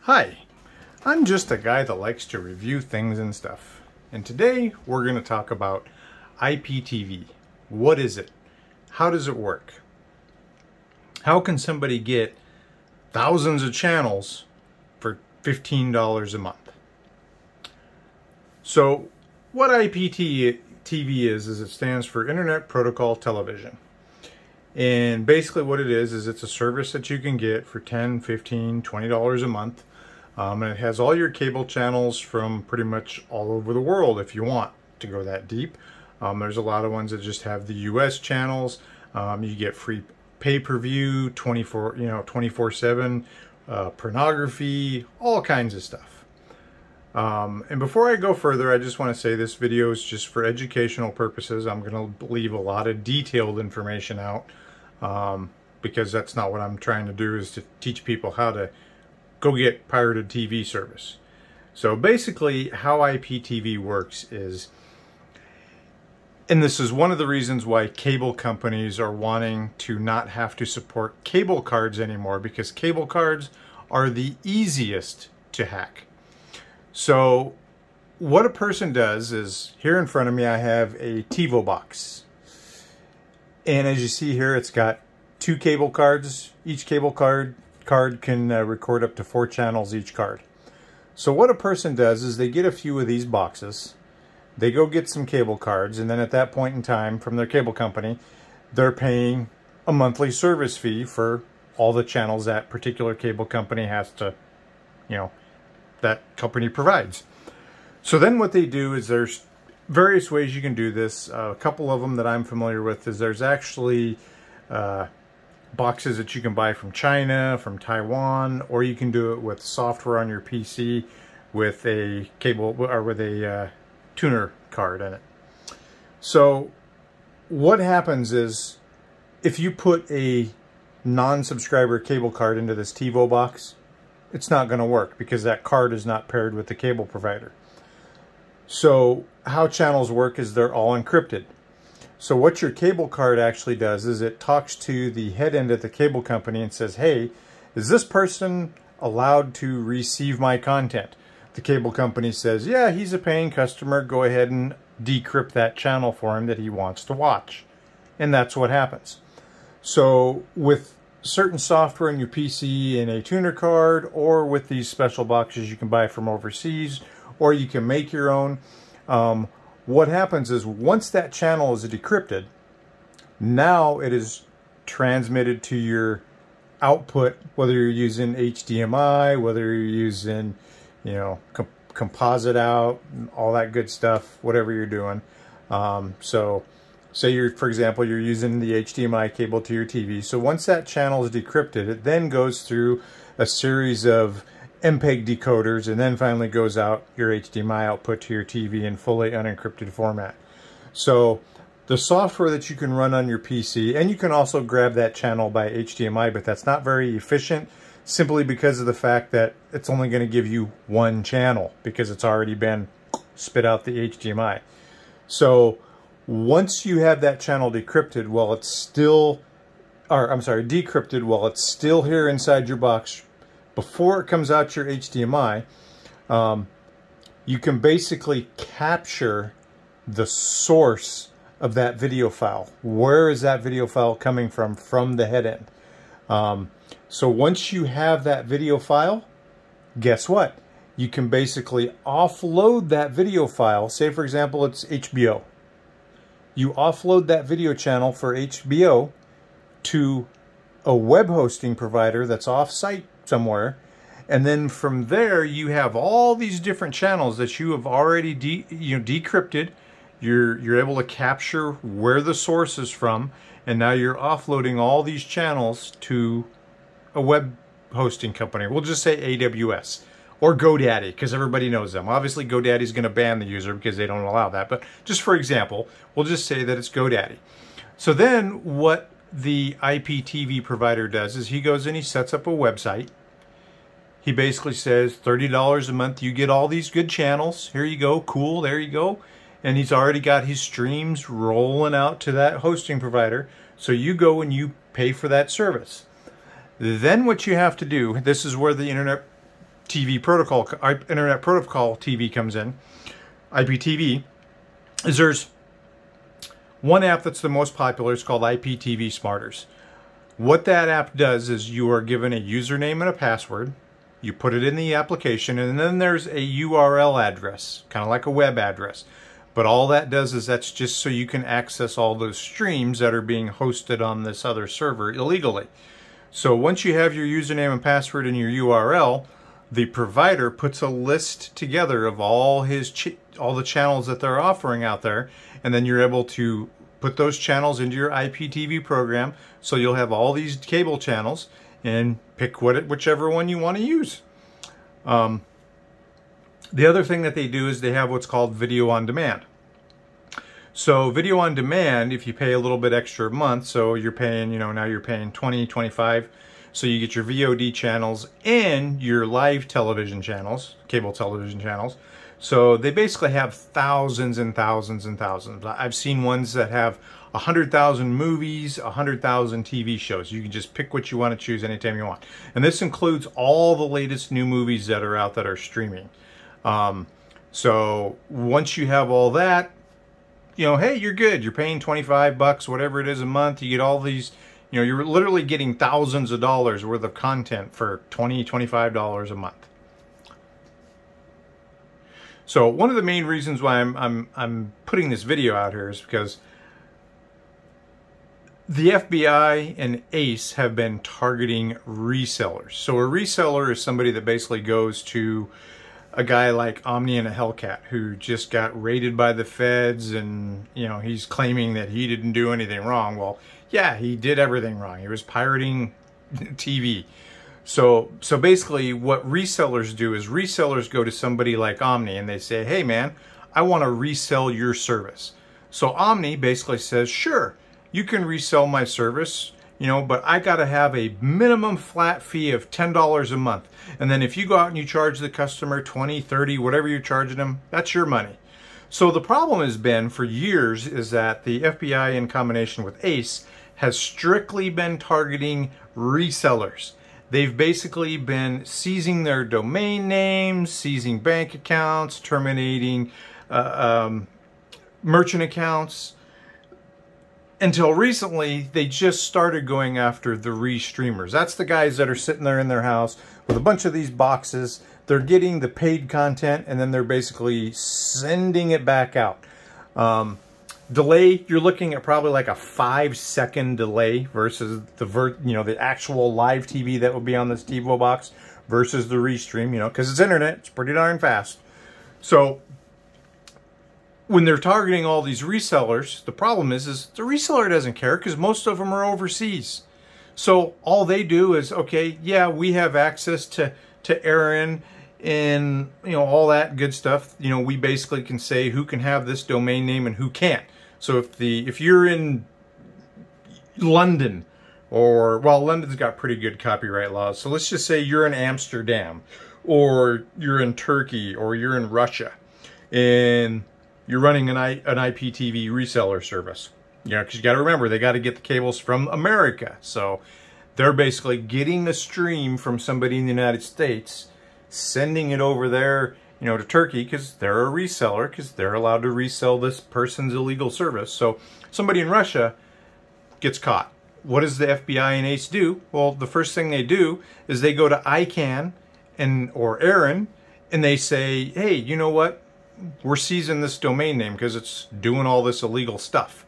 Hi, I'm just a guy that likes to review things and stuff. And today we're going to talk about IPTV. What is it? How does it work? How can somebody get thousands of channels for $15 a month? So what IPTV is it stands for Internet Protocol Television. And basically what it is it's a service that you can get for $10, $15, $20 a month. And it has all your cable channels from pretty much all over the world if you want to go that deep. There's a lot of ones that just have the US channels. You get free pay-per-view, 24/7, pornography, all kinds of stuff. And before I go further, I just want to say this video is just for educational purposes. I'm going to leave a lot of detailed information out because that's not what I'm trying to do, is to teach people how to go get pirated TV service. So basically how IPTV works is, and this is one of the reasons why cable companies are wanting to not have to support cable cards anymore, because cable cards are the easiest to hack. So what a person does is, here in front of me I have a TiVo box. And as you see here, it's got 2 cable cards. Each cable card can record up to 4 channels each card. So what a person does is they get a few of these boxes, they go get some cable cards, and then at that point in time from their cable company, they're paying a monthly service fee for all the channels that particular cable company has to, that company provides. So then what they do is, there's various ways you can do this. A couple of them that I'm familiar with is there's actually boxes that you can buy from China, from Taiwan, or you can do it with software on your PC with a cable or with a tuner card in it. So what happens is, if you put a non-subscriber cable card into this TiVo box, it's not going to work because that card is not paired with the cable provider. So how channels work is they're all encrypted. So what your cable card actually does is it talks to the head end at the cable company and says, hey, is this person allowed to receive my content? The cable company says, yeah, he's a paying customer. Go ahead and decrypt that channel for him that he wants to watch. And that's what happens. So with certain software in your PC and a tuner card, or with these special boxes you can buy from overseas, or you can make your own, what happens is, once that channel is decrypted, now it is transmitted to your output, whether you're using HDMI, whether you're using, composite out, all that good stuff, whatever you're doing. So say for example, you're using the HDMI cable to your TV. So once that channel is decrypted, it then goes through a series of MPEG decoders, and then finally goes out your HDMI output to your TV in fully unencrypted format. So the software that you can run on your PC, and you can also grab that channel by HDMI, but that's not very efficient, simply because of the fact that it's only going to give you one channel because it's already been spit out the HDMI. So once you have that channel decrypted, while it's still, decrypted while it's still here inside your box, before it comes out your HDMI, you can basically capture the source of that video file. Where is that video file coming from the head end? So once you have that video file, guess what? You can basically offload that video file. Say, for example, it's HBO. You offload that video channel for HBO to a web hosting provider that's off-site somewhere, and then from there you have all these different channels that you have already decrypted. You're able to capture where the source is from, and now you're offloading all these channels to a web hosting company. We'll just say AWS or GoDaddy, because everybody knows them. Obviously GoDaddy is going to ban the user because they don't allow that, but just for example, we'll just say that it's GoDaddy. So then what the IPTV provider does is he goes and he sets up a website. He basically says $30 a month, you get all these good channels. Here you go, cool, there you go. And he's already got his streams rolling out to that hosting provider. So you go and you pay for that service. Then what you have to do, this is where the Internet TV protocol, Internet Protocol TV comes in, IPTV, is there's one app that's the most popular. It's called Iptv Smarters. What that app does is you are given a username and a password. You put it in the application, and then there's a URL address, kind of like a web address. But all that does is that's just so you can access all those streams that are being hosted on this other server illegally. So once you have your username and password and your URL, the provider puts a list together of all the channels that they're offering out there, and then you're able to put those channels into your IPTV program. So you'll have all these cable channels and pick whichever one you want to use. The other thing that they do is they have what's called video on demand. So video on demand, if you pay a little bit extra a month, so you're paying, now you're paying $20, $25, so you get your VOD channels and your live television channels, cable television channels. So they basically have thousands and thousands and thousands. I've seen ones that have 100,000 movies, 100,000 TV shows. You can just pick what you want to choose anytime you want. And this includes all the latest new movies that are out that are streaming. So once you have all that, hey, you're good. You're paying 25 bucks, whatever it is a month. You get all these, you're literally getting thousands of dollars worth of content for $20, $25 a month. So one of the main reasons why I'm putting this video out here is because the FBI and ACE have been targeting resellers. So a reseller is somebody that basically goes to a guy like Omni and a Hellcat who just got raided by the feds, and he's claiming that he didn't do anything wrong. Well, yeah, he did everything wrong. He was pirating TV. So basically what resellers do is resellers go to somebody like Omni and they say, hey man, I want to resell your service. So Omni basically says, sure, you can resell my service, but I got to have a minimum flat fee of $10 a month. And then if you go out and you charge the customer 20, 30, whatever you're charging them, that's your money. So the problem has been for years is that the FBI in combination with ACE has strictly been targeting resellers. They've basically been seizing their domain names, seizing bank accounts, terminating merchant accounts. Until recently, they just started going after the restreamers. That's the guys that are sitting there in their house with a bunch of these boxes. They're getting the paid content, and then they're basically sending it back out. Delay, you're looking at probably like a 5-second delay versus the actual live TV that would be on this TiVo box versus the restream, because it's internet, it's pretty darn fast. So when they're targeting all these resellers, the problem is the reseller doesn't care because most of them are overseas. So all they do is, okay, yeah, we have access to Aaron and all that good stuff. We basically can say who can have this domain name and who can't. So if you're in London, London's got pretty good copyright laws. So let's just say you're in Amsterdam, or you're in Turkey, or you're in Russia, and you're running an IPTV reseller service. Because you got to remember, they got to get the cables from America. So they're basically getting the stream from somebody in the United States, sending it over there, to Turkey, because they're a reseller, because they're allowed to resell this person's illegal service. So somebody in Russia gets caught. What does the FBI and ACE do? Well, the first thing they do is they go to ICANN or Aaron, and they say, hey, you know what? We're seizing this domain name because it's doing all this illegal stuff.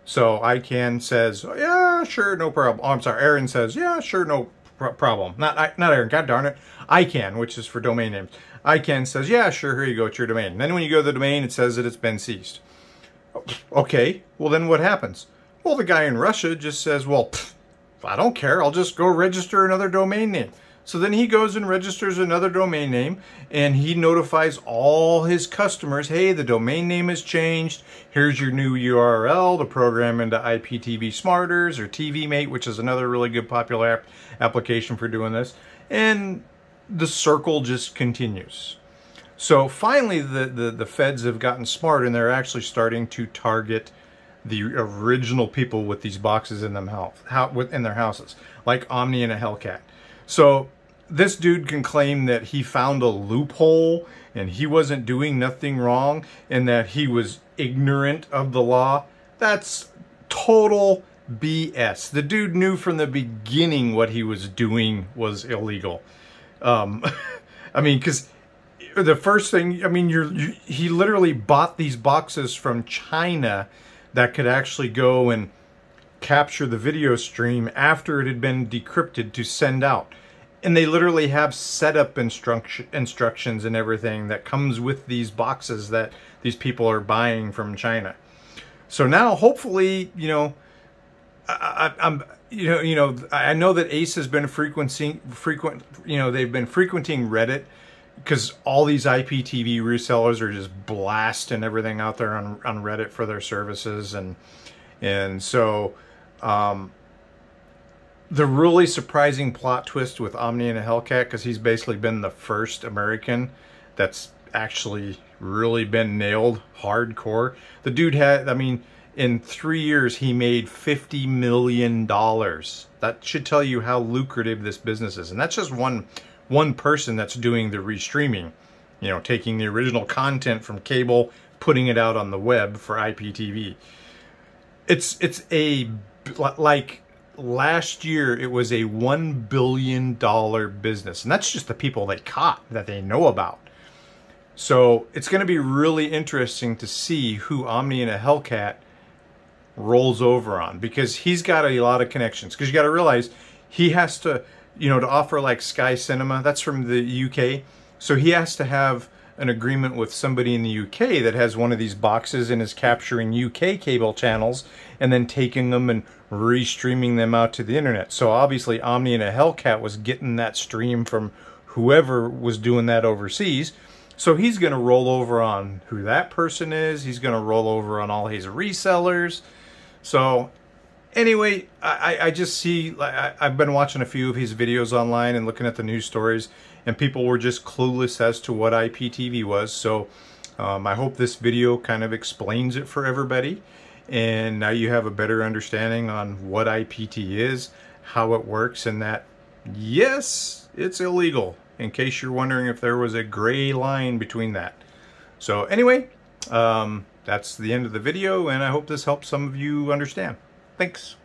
So ICANN says, oh, yeah, sure, no problem. Oh, I'm sorry, Aaron says, yeah, sure, no problem. Not Aaron, god darn it. ICANN, which is for domain names. ICANN says, yeah, sure, here you go, it's your domain. And then when you go to the domain, it says that it's been seized. Okay, well then what happens? Well, the guy in Russia just says, well, I don't care, I'll just go register another domain name. So then he goes and registers another domain name, and he notifies all his customers, hey, the domain name has changed, here's your new URL to program into IPTV Smarters or TV Mate, which is another really good popular application for doing this. And the circle just continues. So finally the feds have gotten smart, and they're actually starting to target the original people with these boxes in their houses, like Omni and a Hellcat. So this dude can claim that he found a loophole and he wasn't doing nothing wrong and that he was ignorant of the law. That's total BS. The dude knew from the beginning what he was doing was illegal. I mean, because the first thing, I mean, he literally bought these boxes from China that could actually go and capture the video stream after it had been decrypted to send out. And they literally have setup instructions and everything that comes with these boxes that these people are buying from China. So now, hopefully, you know, I know that Ace has been frequenting Reddit because all these IPTV resellers are just blasting everything out there on Reddit for their services, and so the really surprising plot twist with Omni and a Hellcat, because he's basically been the first American that's actually really been nailed hardcore. The dude had, I mean, in 3 years he made $50 million. That should tell you how lucrative this business is, and that's just one person that's doing the restreaming, you know, taking the original content from cable, putting it out on the web for IPTV. It's a, like, last year it was a $1 billion business, and that's just the people they caught that they know about. So it's going to be really interesting to see who Omni and a Hellcat rolls over on, because he's got a lot of connections. Because you got to realize he has to, you know, to offer like Sky Cinema, that's from the UK, so he has to have an agreement with somebody in the UK that has one of these boxes and is capturing UK cable channels and then taking them and restreaming them out to the internet. So obviously Omni and a Hellcat was getting that stream from whoever was doing that overseas. So he's going to roll over on who that person is. He's going to roll over on all his resellers. So anyway, I just see, I've been watching a few of his videos online and looking at the news stories, and people were just clueless as to what IPTV was. So I hope this video kind of explains it for everybody, and now you have a better understanding on what IPT is, how it works, and that, yes, it's illegal, in case you're wondering if there was a gray line between that. So anyway, that's the end of the video, and I hope this helps some of you understand. Thanks.